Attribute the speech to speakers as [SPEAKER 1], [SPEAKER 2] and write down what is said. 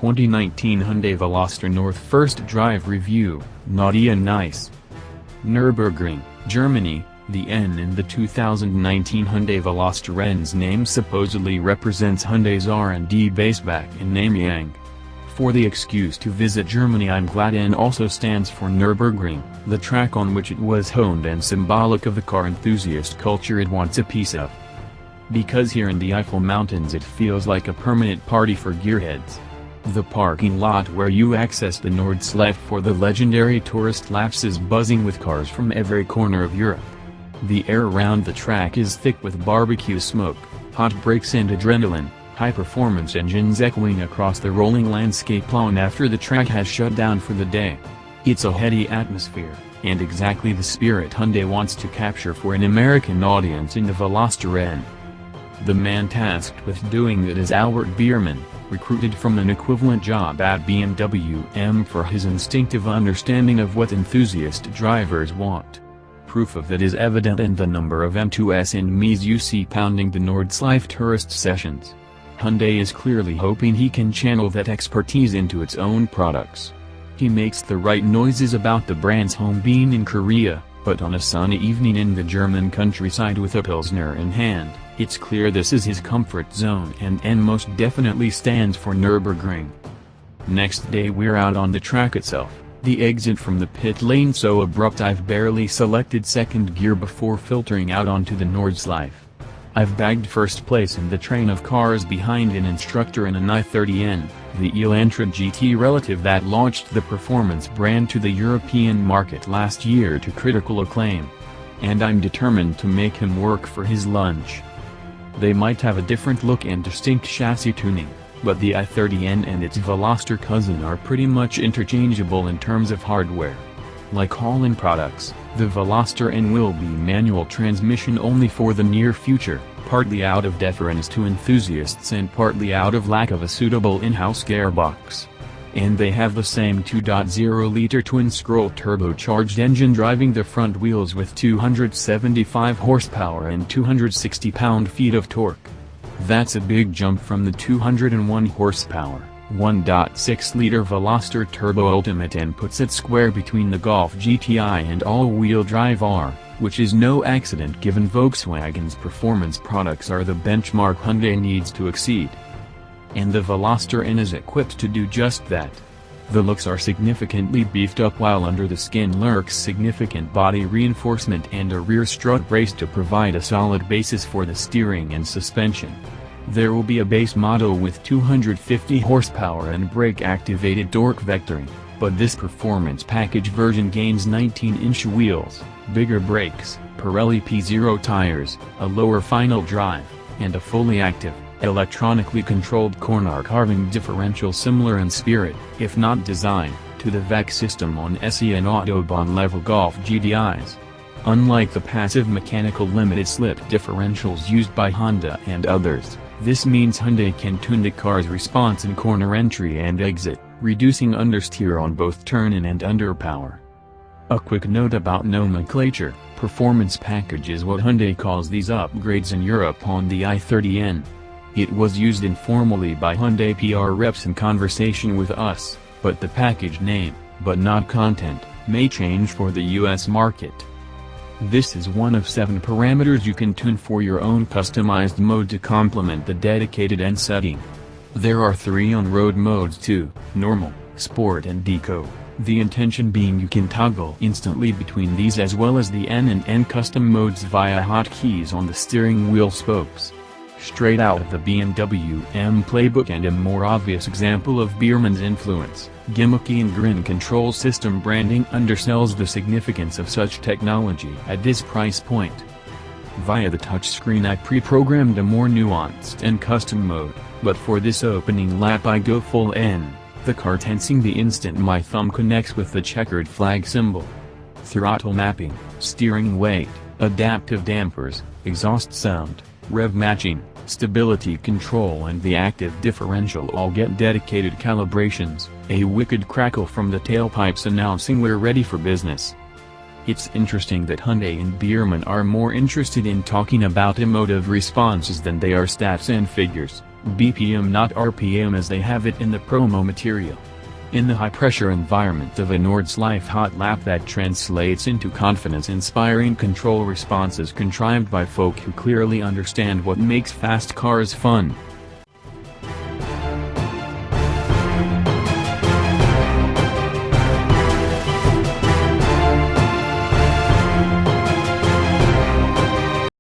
[SPEAKER 1] 2019 Hyundai Veloster North First Drive Review, Naughty and Nice. Nürburgring, Germany. The N in the 2019 Hyundai Veloster N's name supposedly represents Hyundai's R&D base back in Namyang. For the excuse to visit Germany, I'm glad N also stands for Nürburgring, the track on which it was honed and symbolic of the car enthusiast culture it wants a piece of. Because here in the Eifel Mountains it feels like a permanent party for gearheads. The parking lot where you access the Nordschleife for the legendary tourist laps is buzzing with cars from every corner of Europe. The air around the track is thick with barbecue smoke, hot brakes and adrenaline, high-performance engines echoing across the rolling landscape long after the track has shut down for the day. It's a heady atmosphere, and exactly the spirit Hyundai wants to capture for an American audience in the Veloster N. The man tasked with doing it is Albert Biermann, recruited from an equivalent job at BMW M for his instinctive understanding of what enthusiast drivers want. Proof of that is evident in the number of M2s and Ms you see pounding the Nordschleife tourist sessions. Hyundai is clearly hoping he can channel that expertise into its own products. He makes the right noises about the brand's home being in Korea, but on a sunny evening in the German countryside with a Pilsner in hand, it's clear this is his comfort zone, and N most definitely stands for Nürburgring. Next day we're out on the track itself. The exit from the pit lane so abrupt I've barely selected second gear before filtering out onto the Nordschleife. I've bagged first place in the train of cars behind an instructor in an i30N, the Elantra GT relative that launched the performance brand to the European market last year to critical acclaim. And I'm determined to make him work for his lunch. They might have a different look and distinct chassis tuning, but the i30N and its Veloster cousin are pretty much interchangeable in terms of hardware. Like all N products, the Veloster N will be manual transmission only for the near future, partly out of deference to enthusiasts and partly out of lack of a suitable in-house gearbox. And they have the same 2.0-liter twin-scroll turbocharged engine driving the front wheels with 275 horsepower and 260 pound-feet of torque. That's a big jump from the 201 horsepower, 1.6-liter Veloster Turbo Ultimate and puts it square between the Golf GTI and all-wheel drive R, which is no accident given Volkswagen's performance products are the benchmark Hyundai needs to exceed. And the Veloster N is equipped to do just that. The looks are significantly beefed up while under the skin lurks significant body reinforcement and a rear strut brace to provide a solid basis for the steering and suspension. There will be a base model with 250 horsepower and brake-activated torque vectoring, but this performance package version gains 19-inch wheels, bigger brakes, Pirelli P0 tires, a lower final drive, and a fully active, electronically controlled corner carving differential similar in spirit, if not design, to the VEC system on SE and Autobahn-level Golf GDIs. Unlike the passive mechanical limited-slip differentials used by Honda and others, this means Hyundai can tune the car's response in corner entry and exit, reducing understeer on both turn-in and underpower. A quick note about nomenclature: performance package is what Hyundai calls these upgrades in Europe on the i30N. It was used informally by Hyundai PR reps in conversation with us, but the package name, but not content, may change for the US market. This is one of 7 parameters you can tune for your own customized mode to complement the dedicated N setting. There are 3 on-road modes too: Normal, Sport and Deco, the intention being you can toggle instantly between these as well as the N and N custom modes via hotkeys on the steering wheel spokes. Straight out of the BMW M playbook and a more obvious example of Biermann's influence, gimmicky and grin control system branding undersells the significance of such technology at this price point. Via the touchscreen I pre-programmed a more nuanced and custom mode, but for this opening lap I go full N, the car tensing the instant my thumb connects with the checkered flag symbol. Throttle mapping, steering weight, adaptive dampers, exhaust sound, rev matching, stability control and the active differential all get dedicated calibrations, a wicked crackle from the tailpipes announcing we're ready for business. It's interesting that Hyundai and Biermann are more interested in talking about emotive responses than they are stats and figures. BPM not RPM as they have it in the promo material. In the high-pressure environment of a Nordschleife hot lap that translates into confidence-inspiring control responses contrived by folk who clearly understand what makes fast cars fun.